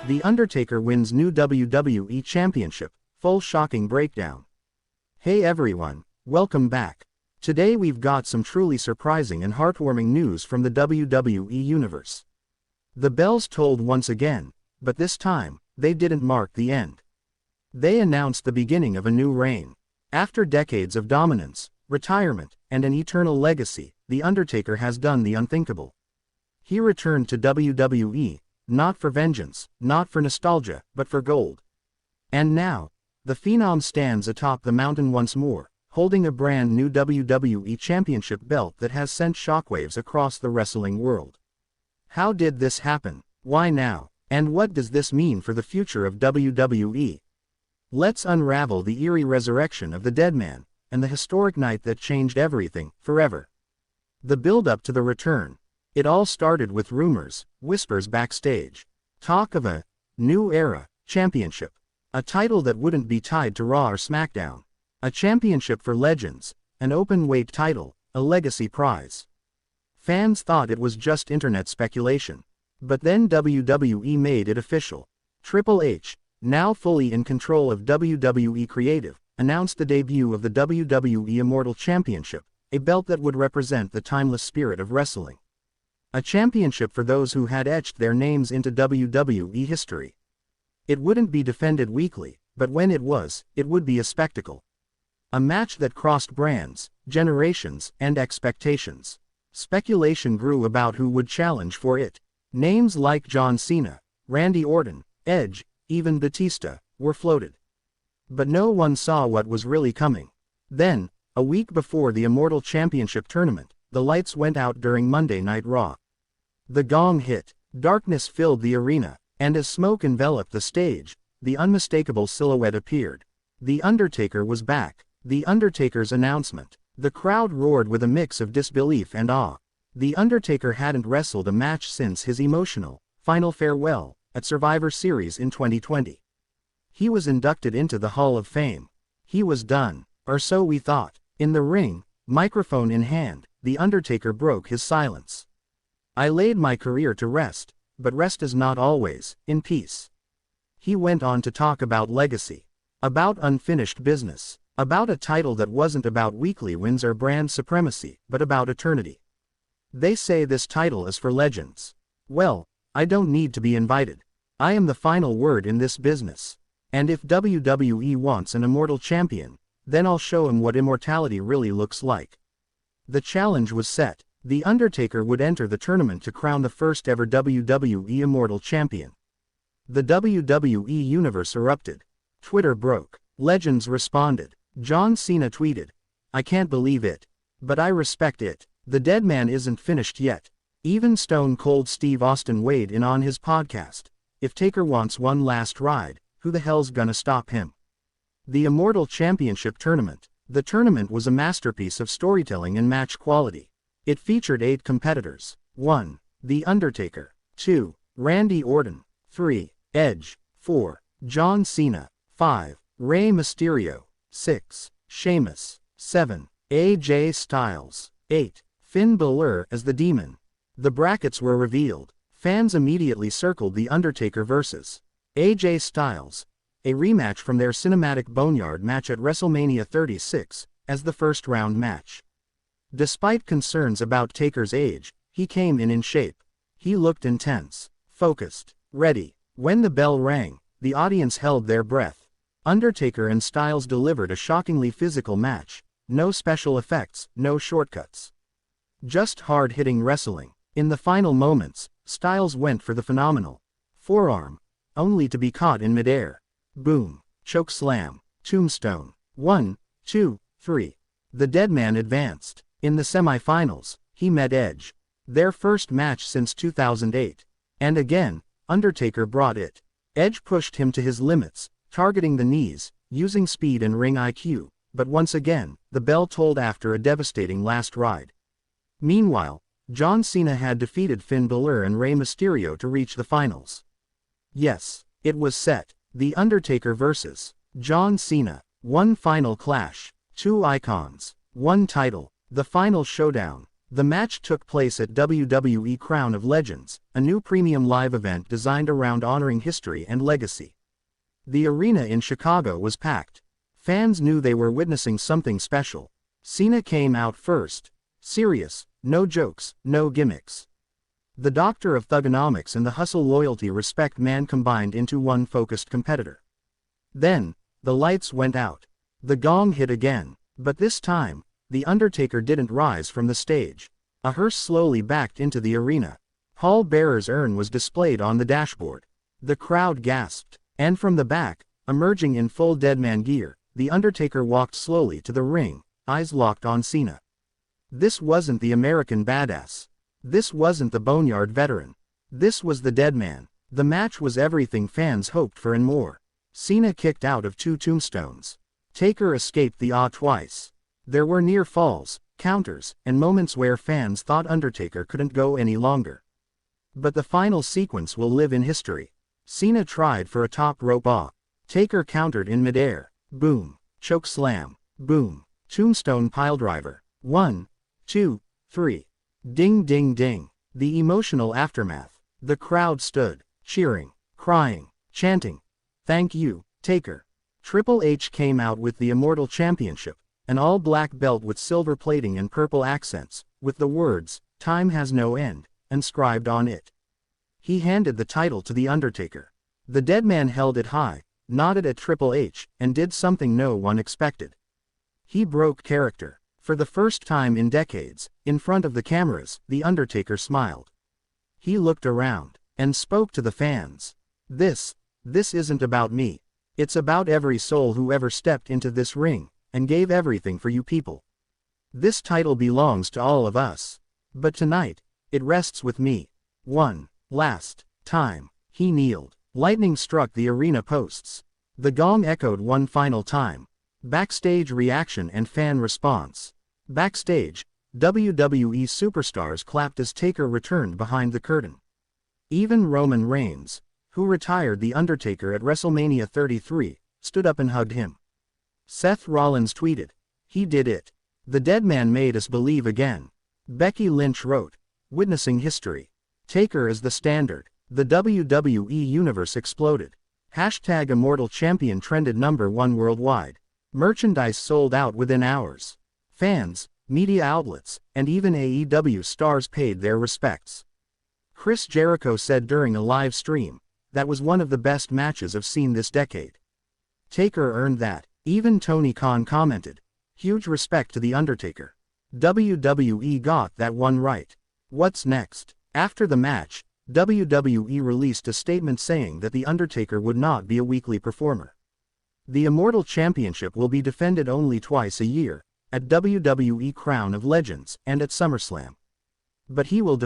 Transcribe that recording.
The Undertaker wins new WWE Championship, full shocking breakdown. Hey everyone, welcome back. Today we've got some truly surprising and heartwarming news from the WWE Universe. The bells tolled once again, but this time, they didn't mark the end. They announced the beginning of a new reign. After decades of dominance, retirement, and an eternal legacy, The Undertaker has done the unthinkable. He returned to WWE, not for vengeance, not for nostalgia, but for gold. And now, the Phenom stands atop the mountain once more, holding a brand new WWE Championship belt that has sent shockwaves across the wrestling world. How did this happen? Why now? And what does this mean for the future of WWE? Let's unravel the eerie resurrection of the Deadman, and the historic night that changed everything, forever. The build-up to the return. It all started with rumors, whispers backstage. Talk of a new era championship. A title that wouldn't be tied to Raw or SmackDown. A championship for legends, an open-weight title, a legacy prize. Fans thought it was just internet speculation. But then WWE made it official. Triple H, now fully in control of WWE Creative, announced the debut of the WWE Immortal Championship, a belt that would represent the timeless spirit of wrestling. A championship for those who had etched their names into WWE history. It wouldn't be defended weekly, but when it was, it would be a spectacle. A match that crossed brands, generations, and expectations. Speculation grew about who would challenge for it. Names like John Cena, Randy Orton, Edge, even Batista, were floated. But no one saw what was really coming. Then, a week before the Immortal Championship tournament, the lights went out during Monday Night Raw. The gong hit, darkness filled the arena, and as smoke enveloped the stage, the unmistakable silhouette appeared. The Undertaker was back. The Undertaker's announcement. The crowd roared with a mix of disbelief and awe. The Undertaker hadn't wrestled a match since his emotional, final farewell, at Survivor Series in 2020. He was inducted into the Hall of Fame. He was done, or so we thought. In the ring, microphone in hand, The Undertaker broke his silence. I laid my career to rest, but rest is not always in peace. He went on to talk about legacy. About unfinished business. About a title that wasn't about weekly wins or brand supremacy, but about eternity. They say this title is for legends. Well, I don't need to be invited. I am the final word in this business. And if WWE wants an immortal champion, then I'll show him what immortality really looks like. The challenge was set. The Undertaker would enter the tournament to crown the first ever WWE Immortal Champion. The WWE Universe erupted. Twitter broke. Legends responded. John Cena tweeted, "I can't believe it. But I respect it. The Deadman isn't finished yet." Even Stone Cold Steve Austin weighed in on his podcast. If Taker wants one last ride, who the hell's gonna stop him? The Immortal Championship Tournament. The tournament was a masterpiece of storytelling and match quality. It featured 8 competitors. 1. The Undertaker. 2. Randy Orton. 3. Edge. 4. John Cena. 5. Rey Mysterio. 6. Sheamus. 7. AJ Styles. 8. Finn Balor as the Demon. The brackets were revealed. Fans immediately circled The Undertaker vs. AJ Styles, a rematch from their cinematic Boneyard match at WrestleMania 36, as the first round match. Despite concerns about Taker's age, he came in shape. He looked intense, focused, ready. When the bell rang, the audience held their breath. Undertaker and Styles delivered a shockingly physical match. No special effects, no shortcuts. Just hard-hitting wrestling. In the final moments, Styles went for the phenomenal forearm, only to be caught in midair. Boom. Choke slam. Tombstone. 1, 2, 3. The Deadman advanced. In the semifinals, he met Edge. Their first match since 2008. And again, Undertaker brought it. Edge pushed him to his limits, targeting the knees, using speed and ring IQ, but once again, the bell tolled after a devastating last ride. Meanwhile, John Cena had defeated Finn Balor and Rey Mysterio to reach the finals. Yes, it was set. The Undertaker vs. John Cena. One final clash. 2 icons. One title. The final showdown. The match took place at WWE Crown of Legends, a new premium live event designed around honoring history and legacy. The arena in Chicago was packed. Fans knew they were witnessing something special. Cena came out first. Serious, no jokes, no gimmicks. The doctor of thugonomics and the hustle loyalty respect man combined into one focused competitor. Then, the lights went out. The gong hit again, but this time, the Undertaker didn't rise from the stage. A hearse slowly backed into the arena. Paul Bearer's urn was displayed on the dashboard. The crowd gasped, and from the back, emerging in full Deadman gear, the Undertaker walked slowly to the ring, eyes locked on Cena. This wasn't the American badass. This wasn't the Boneyard veteran. This was the Deadman. The match was everything fans hoped for and more. Cena kicked out of 2 tombstones. Taker escaped the twice. There were near falls, counters, and moments where fans thought Undertaker couldn't go any longer. But the final sequence will live in history. Cena tried for a top rope Taker countered in midair. Boom. Choke slam. Boom. Tombstone piledriver. 1, 2, 3. Ding ding ding. The emotional aftermath. The crowd stood, cheering, crying, chanting. Thank you, Taker. Triple H came out with the Immortal Championship, an all-black belt with silver plating and purple accents, with the words, "Time has no end," inscribed on it. He handed the title to the Undertaker. The Deadman held it high, nodded at Triple H, and did something no one expected. He broke character. For the first time in decades, in front of the cameras, the Undertaker smiled. He looked around, and spoke to the fans. This isn't about me. It's about every soul who ever stepped into this ring, and gave everything for you people. This title belongs to all of us. But tonight, it rests with me. One last time. He kneeled. Lightning struck the arena posts. The gong echoed one final time. Backstage reaction and fan response. Backstage, WWE superstars clapped as Taker returned behind the curtain. Even Roman Reigns, who retired The Undertaker at WrestleMania 33, stood up and hugged him. Seth Rollins tweeted, "He did it. The Deadman made us believe again." Becky Lynch wrote, "Witnessing history. Taker is the standard." The WWE Universe exploded. Hashtag Immortal Champion trended #1 worldwide. Merchandise sold out within hours. Fans, media outlets, and even AEW stars paid their respects. Chris Jericho said during a live stream, "That was one of the best matches I've seen this decade." Taker earned that. Even Tony Khan commented, "Huge respect to The Undertaker. WWE got that one right." What's next? After the match, WWE released a statement saying that The Undertaker would not be a weekly performer. The Immortal Championship will be defended only twice a year, at WWE Crown of Legends and at SummerSlam. But he will